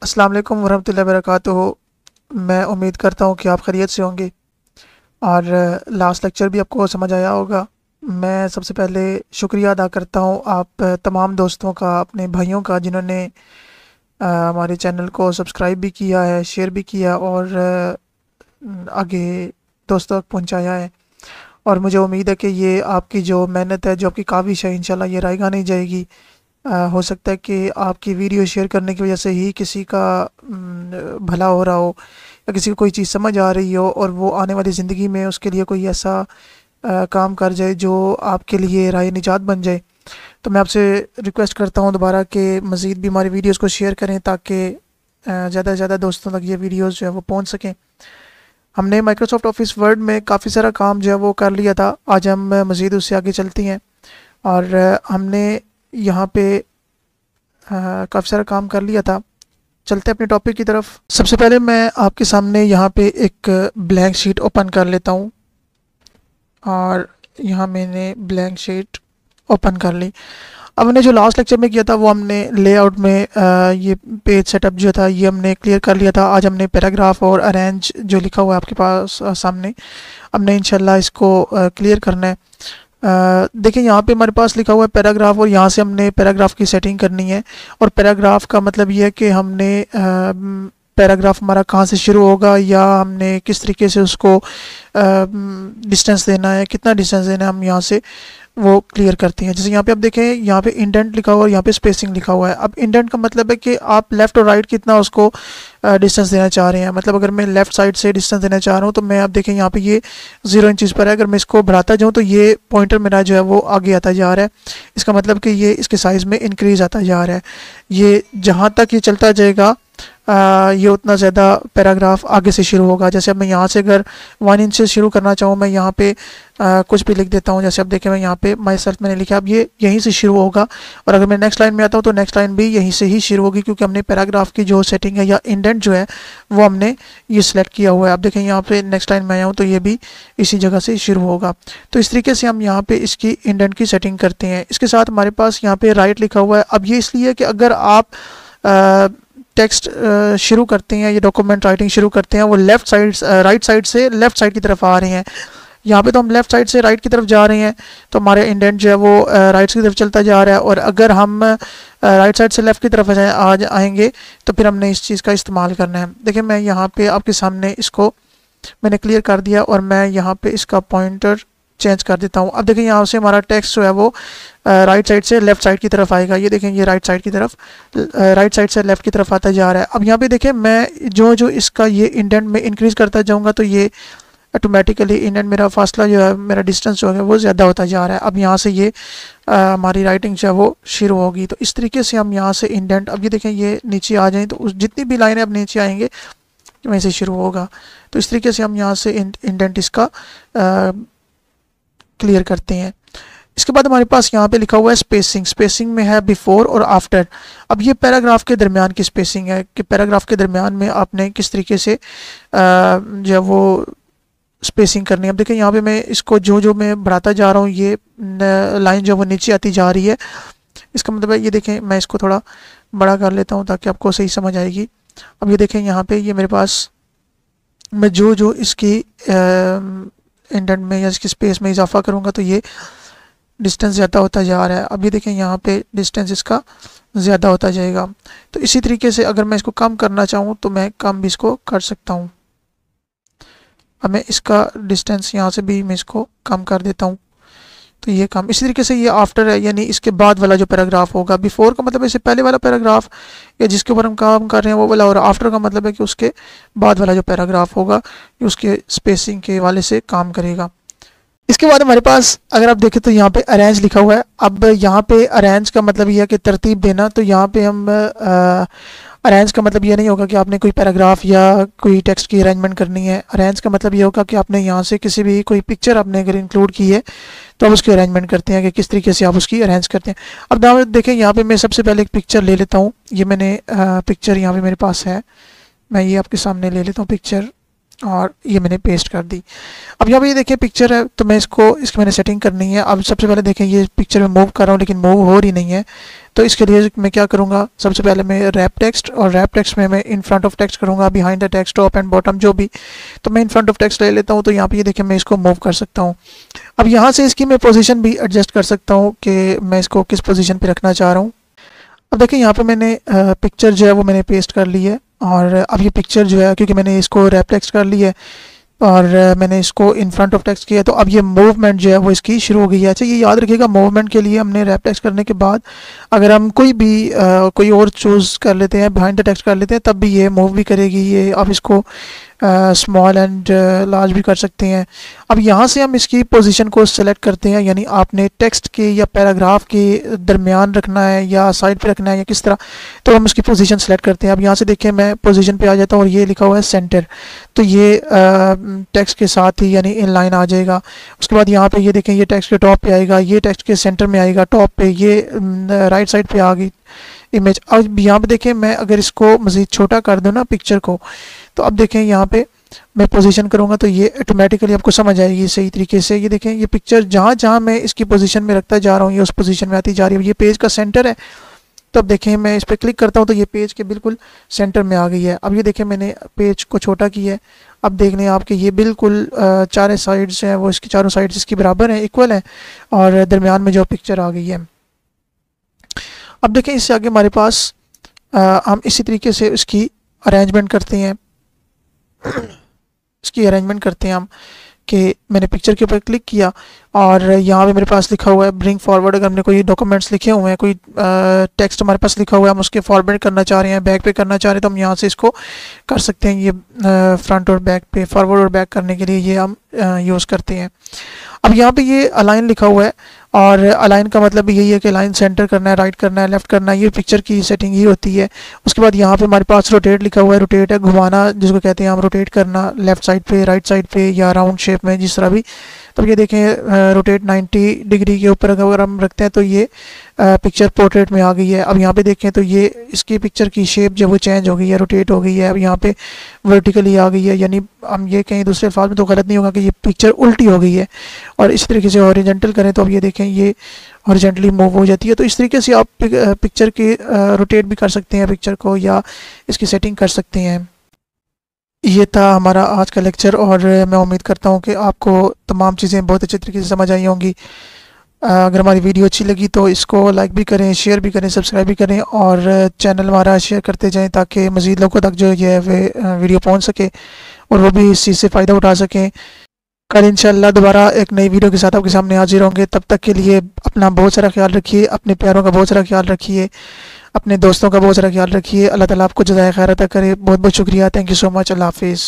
अस्सलाम वालेकुम वरहमतुल्लाहि वबरकातुहू। मैं उम्मीद करता हूँ कि आप खैरियत से होंगे और लास्ट लेक्चर भी आपको समझ आया होगा। मैं सबसे पहले शुक्रिया अदा करता हूँ आप तमाम दोस्तों का, अपने भाइयों का, जिन्होंने हमारे चैनल को सब्सक्राइब भी किया है, शेयर भी किया और आगे दोस्तों तक पहुँचाया है। और मुझे उम्मीद है कि ये आपकी जो मेहनत है, जो आपकी काविश है, इंशाल्लाह ये रायगा नहीं जाएगी। हो सकता है कि आपकी वीडियो शेयर करने की वजह से ही किसी का भला हो रहा हो या किसी को कोई चीज़ समझ आ रही हो और वो आने वाली ज़िंदगी में उसके लिए कोई ऐसा काम कर जाए जो आपके लिए राह निजात बन जाए। तो मैं आपसे रिक्वेस्ट करता हूँ दोबारा कि मज़ीद भी हमारी वीडियोस को शेयर करें ताकि ज़्यादा से ज़्यादा दोस्तों तक ये वीडियोस जो है वो पहुँच सकें। हमने माइक्रोसॉफ्ट ऑफिस वर्ड में काफ़ी सारा काम जो है वो कर लिया था। आज हम मज़ीद उससे आगे चलते हैं और हमने यहाँ पे काफ़ी सारा काम कर लिया था। चलते हैं अपने टॉपिक की तरफ। सबसे पहले मैं आपके सामने यहाँ पे एक ब्लैंक शीट ओपन कर लेता हूँ और यहाँ मैंने ब्लैंक शीट ओपन कर ली। अब हमने जो लास्ट लेक्चर में किया था वो हमने लेआउट में ये पेज सेटअप जो था ये हमने क्लियर कर लिया था। आज हमने पैराग्राफ और अरेंज जो लिखा हुआ है आपके पास सामने, हमने इंशाल्लाह इसको क्लियर करना है। देखिए यहाँ पे हमारे पास लिखा हुआ है पैराग्राफ और यहाँ से हमने पैराग्राफ की सेटिंग करनी है। और पैराग्राफ का मतलब ये है कि हमने पैराग्राफ हमारा कहाँ से शुरू होगा या हमने किस तरीके से उसको डिस्टेंस देना है, कितना डिस्टेंस देना है, हम यहाँ से वो क्लियर करते हैं। जैसे यहाँ पे आप देखें, यहाँ पे इंडेंट लिखा हुआ है और यहाँ पे स्पेसिंग लिखा हुआ है। अब इंडेंट का मतलब है कि आप लेफ़्ट और राइट कितना उसको डिस्टेंस देना चाह रहे हैं। मतलब अगर मैं लेफ़्ट साइड से डिस्टेंस देना चाह रहा हूँ तो मैं, आप देखें यहाँ पे ये 0 इंचज़ पर है। अगर मैं इसको बढ़ाता जाऊँ तो ये पॉइंटर मेरा जो है वो आगे आता जा रहा है। इसका मतलब कि ये इसके साइज़ में इंक्रीज़ आता जा रहा है। ये जहाँ तक ये चलता जाएगा ये उतना ज़्यादा पैराग्राफ आगे से शुरू होगा। जैसे अब मैं यहाँ से अगर 1 इंच से शुरू करना चाहूँ, मैं यहाँ पे कुछ भी लिख देता हूँ। जैसे अब देखें, मैं यहाँ पे माई सेल्फ मैंने लिखा, अब ये यहीं से शुरू होगा। और अगर मैं नेक्स्ट लाइन में आता हूँ तो नेक्स्ट लाइन भी यहीं से ही शुरू होगी, क्योंकि हमने पैराग्राफ की जो सेटिंग है या इंडेंट जो है वो हमने ये सिलेक्ट किया हुआ है। अब देखें यहाँ पे नेक्स्ट लाइन में आया हूँ तो ये भी इसी जगह से शुरू होगा। तो इस तरीके से हम यहाँ पे इसकी इंडेंट की सेटिंग करते हैं। इसके साथ हमारे पास यहाँ पे राइट लिखा हुआ है। अब ये इसलिए कि अगर आप टेक्स्ट शुरू करते हैं, ये डॉक्यूमेंट राइटिंग शुरू करते हैं, वो लेफ़्ट साइड राइट साइड से लेफ़्ट साइड की तरफ आ रहे हैं। यहाँ पे तो हम लेफ़्ट साइड से राइट की तरफ जा रहे हैं, तो हमारे इंडेंट जो है वो राइट की तरफ चलता जा रहा है। और अगर हम राइट साइड से लेफ़्ट की तरफ आएंगे तो फिर हमने इस चीज़ का इस्तेमाल करना है। देखिए मैं यहाँ पे आपके सामने इसको मैंने क्लियर कर दिया और मैं यहाँ पे इसका पॉइंटर चेंज कर देता हूँ। अब देखिए यहाँ से हमारा टेक्स्ट जो है वो राइट साइड से लेफ़्ट साइड की तरफ आएगा। ये देखें, ये राइट साइड की तरफ, राइट साइड से लेफ़्ट की तरफ आता जा रहा है। अब यहाँ पे देखें, मैं जो इसका ये इंडेंट में इंक्रीज़ करता जाऊँगा तो ये ऑटोमेटिकली इंडेंट, मेरा फासला जो है, मेरा डिस्टेंस जो है वो ज़्यादा होता जा रहा है। अब यहाँ से ये हमारी राइटिंग जो है वो शुरू होगी। तो इस तरीके से हम यहाँ से इंडेंट, अब ये देखें ये नीचे आ जाएँ तो उस जितनी भी लाइनें अब नीचे आएंगे वहीं से शुरू होगा। तो इस तरीके से हम यहाँ से इंडेंट इसका क्लियर करते हैं। इसके बाद हमारे पास यहाँ पे लिखा हुआ है स्पेसिंग। स्पेसिंग में है बिफोर और आफ्टर। अब ये पैराग्राफ के दरमियान की स्पेसिंग है कि पैराग्राफ के दरमियान में आपने किस तरीके से जो है वो स्पेसिंग करनी है। अब देखिए यहाँ पे मैं इसको जो मैं बढ़ाता जा रहा हूँ, ये लाइन जो है वो नीचे आती जा रही है। इसका मतलब है, ये देखें मैं इसको थोड़ा बड़ा कर लेता हूँ ताकि आपको सही समझ आएगी। अब ये देखें यहाँ पे ये मेरे पास, मैं जो इसकी इंडेंट में या इसकी स्पेस में इजाफा करूँगा तो ये डिस्टेंस ज़्यादा होता जा रहा है। अब ये देखें यहाँ पे डिस्टेंस इसका ज़्यादा होता जाएगा। तो इसी तरीके से अगर मैं इसको कम करना चाहूँ तो मैं कम भी इसको कर सकता हूँ। अब मैं इसका डिस्टेंस यहाँ से भी मैं इसको कम कर देता हूँ तो ये कम। इसी तरीके से ये आफ्टर है, यानी इसके बाद वाला जो पैराग्राफ होगा। बिफोर का मतलब इससे पहले वाला पैराग्राफ या जिसके ऊपर हम काम कर रहे हैं वो वाला, और आफ्टर का मतलब है कि उसके बाद वाला जो पैराग्राफ होगा ये उसके स्पेसिंग के वाले से काम करेगा। इसके बाद हमारे पास अगर आप देखें तो यहाँ पे अरेंज लिखा हुआ है। अब यहाँ पे अरेंज का मतलब ये है कि तरतीब देना। तो यहाँ पे हम अरेंज का मतलब ये नहीं होगा कि आपने कोई पैराग्राफ या कोई टेक्स्ट की अरेंजमेंट करनी है। अरेंज का मतलब ये होगा कि आपने यहाँ से किसी भी कोई पिक्चर आपने अगर इंक्लूड की है तो आप उसकी अरेंजमेंट करते हैं कि किस तरीके से आप उसकी अरेंज करते हैं। अब देखें यहाँ पे मैं सबसे पहले एक पिक्चर ले लेता हूँ। ये मैंने पिक्चर यहाँ पे मेरे पास है, मैं ये आपके सामने ले लेता हूँ पिक्चर। और ये मैंने पेस्ट कर दी। अब यहाँ पे ये देखिए पिक्चर है, तो मैं इसकी मैंने सेटिंग करनी है। अब सबसे पहले देखें ये पिक्चर में मूव कर रहा हूँ लेकिन मूव हो रही नहीं है। तो इसके लिए मैं क्या करूँगा, सबसे पहले मैं रैप टेक्स्ट, और रैप टेक्स्ट में मैं इन फ्रंट ऑफ टेक्स्ट करूँगा, behind the text, top and bottom जो भी। तो मैं इन फ्रंट ऑफ टेक्स्ट ले लेता हूँ। तो यहाँ पे ये देखिए मैं इसको मूव कर सकता हूँ। अब यहाँ से इसकी मैं पोजीशन भी एडजस्ट कर सकता हूँ कि मैं इसको किस पोजीशन पे रखना चाह रहा हूँ। अब देखिए यहाँ पे मैंने पिक्चर जो है वो मैंने पेस्ट कर ली है। और अब ये पिक्चर जो है, क्योंकि मैंने इसको रैप टेक्स्ट कर ली है और मैंने इसको इन फ्रंट ऑफ टेक्स्ट किया, तो अब ये मूवमेंट जो है वो इसकी शुरू हो गई है। अच्छा ये याद रखिएगा, मूवमेंट के लिए हमने रैप टेक्स्ट करने के बाद अगर हम कोई और चूज़ कर लेते हैं, बिहाइंड द टेक्स्ट कर लेते हैं, तब भी ये मूव भी करेगी। ये आप इसको स्मॉल एंड लार्ज भी कर सकते हैं। अब यहाँ से हम इसकी पोजीशन को सेलेक्ट करते हैं, यानी आपने टेक्स्ट के या पैराग्राफ के दरमियान रखना है या साइड पे रखना है या किस तरह, तो हम इसकी पोजीशन सेलेक्ट करते हैं। अब यहाँ से देखिए मैं पोजीशन पे आ जाता हूँ और ये लिखा हुआ है सेंटर, तो ये टेक्स्ट के साथ ही यानी इन लाइन आ जाएगा। उसके बाद यहाँ पे ये देखें ये टेक्स्ट के टॉप पे आएगा, ये टेक्स्ट के सेंटर में आएगा टॉप पे, ये राइट साइड पे आ गई इमेज। अब यहाँ पे देखें मैं अगर इसको मज़ीद छोटा कर दूँ ना पिक्चर को, तो अब देखें यहाँ पे मैं पोजीशन करूँगा तो ये ऑटोमेटिकली आपको समझ आएगी सही तरीके से। ये देखें ये पिक्चर जहाँ जहाँ मैं इसकी पोजीशन में रखता जा रहा हूँ ये उस पोजीशन में आती जा रही है। ये पेज का सेंटर है, तो अब देखें मैं इस पर क्लिक करता हूँ तो ये पेज के बिल्कुल सेंटर में आ गई है। अब ये देखें मैंने पेज को छोटा किया है। अब देख लें आपके ये बिल्कुल चारों साइड्स हैं वो इसकी चारों साइड्स इसकी बराबर हैं, इक्वल हैं, और दरमियान में जो पिक्चर आ गई है। अब देखें इससे आगे हमारे पास हम इसी तरीके से इसकी अरेंजमेंट करते हैं। इसकी अरेंजमेंट करते हैं हम कि मैंने पिक्चर के ऊपर क्लिक किया और यहाँ पे मेरे पास लिखा हुआ है ब्रिंग फॉरवर्ड। अगर हमने कोई डॉक्यूमेंट्स लिखे हुए हैं, कोई टेक्स्ट हमारे पास लिखा हुआ है, हम उसके फॉरवर्ड करना चाह रहे हैं, बैक पे करना चाह रहे हैं, तो हम यहाँ से इसको कर सकते हैं। ये फ्रंट और बैक पे फॉरवर्ड और बैक करने के लिए ये हम यूज़ करते हैं। अब यहाँ पे ये अलाइन लिखा हुआ है, और अलाइन का मतलब यही है कि लाइन सेंटर करना है, राइट करना है, लेफ्ट करना है, ये पिक्चर की सेटिंग ही होती है। उसके बाद यहाँ पे हमारे पास रोटेट लिखा हुआ है, रोटेट है घुमाना जिसको कहते हैं हम, रोटेट करना लेफ्ट साइड पे, राइट साइड पे या राउंड शेप में जिस तरह भी। तो ये देखें रोटेट 90 डिग्री के ऊपर अगर हम रखते हैं तो ये पिक्चर पोर्ट्रेट में आ गई है। अब यहाँ पे देखें तो ये इसकी पिक्चर की शेप जो वो चेंज हो गई है, रोटेट हो गई है। अब यहाँ पे वर्टिकली आ गई है, यानी हम ये कहीं दूसरे अल्फाज में तो गलत नहीं होगा कि ये पिक्चर उल्टी हो गई है। और इस तरीके से हॉरिजॉन्टल करें तो अब ये देखें ये हॉरिजॉन्टली मूव हो जाती है। तो इस तरीके से आप पिक्चर के रोटेट भी कर सकते हैं पिक्चर को, या इसकी सेटिंग कर सकते हैं। ये था हमारा आज का लेक्चर, और मैं उम्मीद करता हूँ कि आपको तमाम चीज़ें बहुत अच्छे तरीके से समझ आई होंगी। अगर हमारी वीडियो अच्छी लगी तो इसको लाइक भी करें, शेयर भी करें, सब्सक्राइब भी करें, और चैनल हमारा शेयर करते जाएं ताकि मज़ीद लोगों तक जो है वे वीडियो पहुँच सके और वो भी इस चीज़ से फ़ायदा उठा सकें। कल इंशाल्लाह दोबारा एक नई वीडियो के साथ आपके सामने हाजिर होंगे। तब तक के लिए अपना बहुत सारा ख्याल रखिए, अपने प्यारों का बहुत सारा ख्याल रखिए, अपने दोस्तों का बहुत सारा ख्याल रखिए। अल्लाह ताला आपको जज़ाए खैर अता करे। बहुत बहुत शुक्रिया। Thank you so much. अल्लाह हाफिज़।